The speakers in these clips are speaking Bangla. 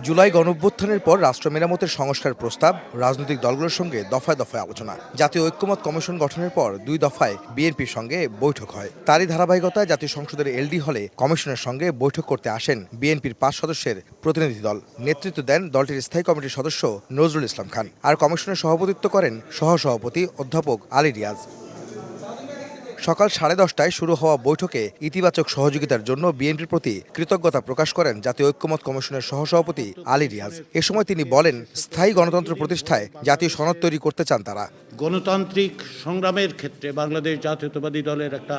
জুলাই গণঅভ্যুত্থানের পর রাষ্ট্র মেরামতের সংস্কার প্রস্তাব রাজনৈতিক দলগুলোর সঙ্গে দফায় দফায় আলোচনা। জাতীয় ঐক্যমত কমিশন গঠনের পর 2 দফায় বিএনপির সঙ্গে বৈঠক হয়। তারই ধারাবাহিকতায় জাতীয় সংসদের এলডি হলে কমিশনের সঙ্গে বৈঠক করতে আসেন বিএনপির 5 সদস্যের প্রতিনিধি দল। নেতৃত্ব দেন দলটির স্থায়ী কমিটির সদস্য নজরুল ইসলাম খান। আর কমিশনের সভাপতিত্ব করেন সহসভাপতি অধ্যাপক আলী রিয়াজ। সকাল 10:30টায় শুরু হওয়া বৈঠকে ইতিবাচক সহযোগিতার জন্য বিএনপির প্রতি কৃতজ্ঞতা প্রকাশ করেন জাতীয় ঐক্যমত কমিশনের সহসভাপতি আলী রিয়াজ। এ সময় তিনি বলেন, স্থায়ী গণতন্ত্র প্রতিষ্ঠায় জাতীয় সনদ তৈরি করতে চান তারা। গণতান্ত্রিক সংগ্রামের ক্ষেত্রে বাংলাদেশ জাতীয়তাবাদী দলের একটা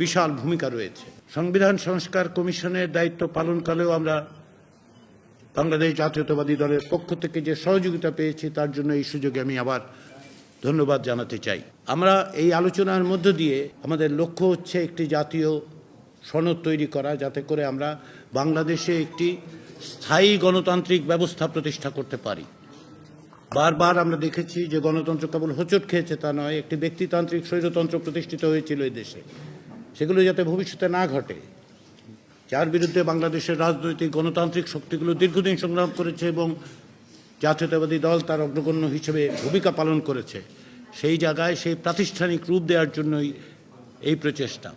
বিশাল ভূমিকা রয়েছে। সংবিধান সংস্কার কমিশনের দায়িত্ব পালনকালেও আমরা বাংলাদেশ জাতীয়তাবাদী দলের পক্ষ থেকে যে সহযোগিতা পেয়েছি তার জন্য এই সুযোগে আমি আবার ধন্যবাদ জানাতে চাই। আমরা এই আলোচনার মধ্য দিয়ে আমাদের লক্ষ্য হচ্ছে একটি জাতীয় সনদ তৈরি করা, যাতে করে আমরা বাংলাদেশে একটি স্থায়ী গণতান্ত্রিক ব্যবস্থা প্রতিষ্ঠা করতে পারি। বারবার আমরা দেখেছি যে গণতন্ত্র কেবল হোঁচট খেয়েছে তা নয়, একটি ব্যক্তিতান্ত্রিক স্বৈরতন্ত্র প্রতিষ্ঠিত হয়েছিল এই দেশে। সেগুলো যাতে ভবিষ্যতে না ঘটে, যার বিরুদ্ধে বাংলাদেশের রাজনৈতিক গণতান্ত্রিক শক্তিগুলো দীর্ঘদিন সংগ্রাম করেছে এবং জাতীয়তাবাদী দল তার অগ্রগণ্য হিসেবে ভূমিকা পালন করেছে, সেই জায়গায় সেই প্রাতিষ্ঠানিক রূপ দেওয়ার জন্যই এই প্রচেষ্টা।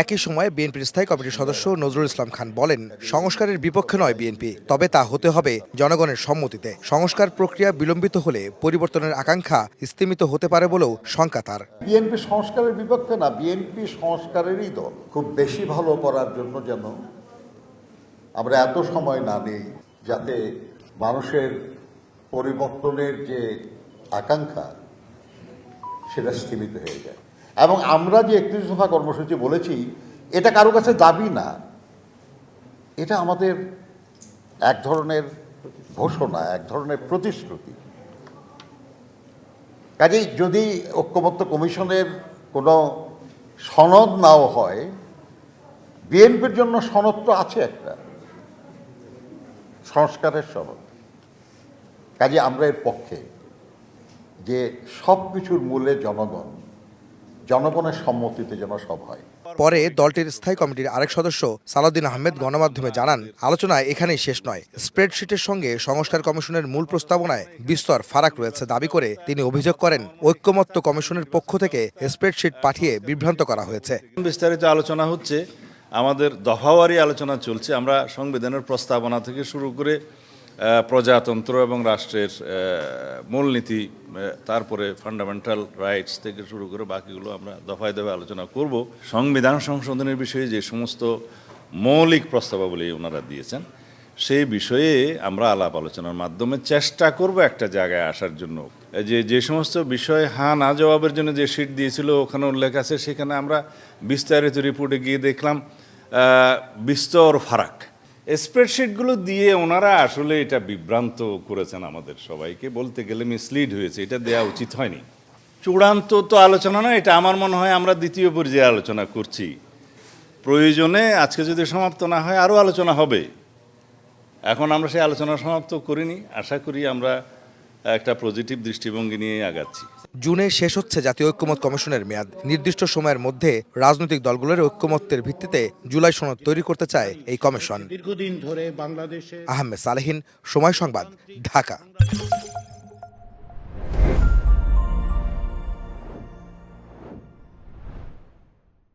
একই সময়ে বিএনপির স্থায়ী কমিটির সদস্য নজরুল ইসলাম খান বলেন, সংস্কারের বিপক্ষে নয় বিএনপি, তবে তা হতে হবে জনগণের সম্মতিতে। সংস্কার প্রক্রিয়া বিলম্বিত হলে পরিবর্তনের আকাঙ্ক্ষা স্তিমিত হতে পারে বলেও শঙ্কা তার। বিএনপি সংস্কারের বিপক্ষে না, বিএনপি সংস্কারেরই দল। খুব বেশি ভালো করার জন্য যেন আমরা এত সময় না নেই, যাতে মানুষের পরিবর্তনের যে আকাঙ্ক্ষা সেটা স্থিমিত হয়ে যায়। এবং আমরা যে 31 দফা কর্মসূচি বলেছি, এটা কারো কাছে দাবি না, এটা আমাদের এক ধরনের ঘোষণা, এক ধরনের প্রতিশ্রুতি। কাজেই যদি ঐক্যমত্য কমিশনের কোনো সনদ নাও হয়, বিএনপির জন্য সনদ তো আছে, একটা সংস্কারের সনদ। কাজে আমরা এর পক্ষে যে সব কিছুর মূলে জনগণের সম্মতিতে যেন সব হয়। পরে দলটির স্থায়ী কমিটির আরেক সদস্য সালাউদ্দিন আহমেদ গণমাধ্যমে জানান, আলোচনা এখানেই শেষ নয়। স্প্রেডশিটের সঙ্গে সংস্কার কমিশনের মূল প্রস্তাবনায় বিস্তর ফারাক রয়েছে দাবি করে তিনি অভিযোগ করেন, ঐক্যমত্য কমিশনের পক্ষ থেকে স্প্রেডশিট পাঠিয়ে বিভ্রান্ত করা হয়েছে। বিস্তারিত আলোচনা হচ্ছে, আমাদের দফাওয়ারি আলোচনা চলছে। আমরা সংবিধানের প্রস্তাবনা থেকে শুরু করে প্রজাতন্ত্র এবং রাষ্ট্রের মূলনীতি, তারপরে ফান্ডামেন্টাল রাইটস থেকে শুরু করে বাকিগুলো আমরা দফায় দফায় আলোচনা করব। সংবিধান সংশোধনের বিষয়ে যে সমস্ত মৌলিক প্রস্তাবাবলী ওনারা দিয়েছেন, সেই বিষয়ে আমরা আলাপ আলোচনার মাধ্যমে চেষ্টা করব একটা জায়গায় আসার জন্য। যে সমস্ত বিষয়ে হ্যাঁ না জবাবের জন্য যে শিট দিয়েছিল ওখানে উল্লেখ আছে, সেখানে আমরা বিস্তারিত রিপোর্টে গিয়ে দেখলাম বিস্তর ফারাক। স্প্রেডশিটগুলো দিয়ে ওনারা আসলে এটা বিভ্রান্ত করেছেন আমাদের সবাইকে, বলতে গেলে মিসলিড হয়েছে। এটা দেওয়া উচিত হয়নি। চূড়ান্ত তো আলোচনা নয়, এটা আমার মনে হয় আমরা দ্বিতীয় পর্যায়ে আলোচনা করছি। প্রয়োজনে আজকে যদি সমাপ্ত না হয় আরও আলোচনা হবে। এখন আমরা সেই আলোচনা সমাপ্ত করিনি। আশা করি আমরা একটা পজিটিভ দৃষ্টিভঙ্গি নিয়ে আগাচ্ছি। জুনে শেষ হচ্ছে জাতীয় ঐক্যমত কমিশনের মেয়াদ। নির্দিষ্ট সময়ের মধ্যে রাজনৈতিক দলগুলোর ঐক্যমত্যের ভিত্তিতে জুলাই সনদ তৈরি করতে চায় এই কমিশন। দীর্ঘদিন ধরে বাংলাদেশে আহমেদ সালেহীন, সময় সংবাদ, ঢাকা।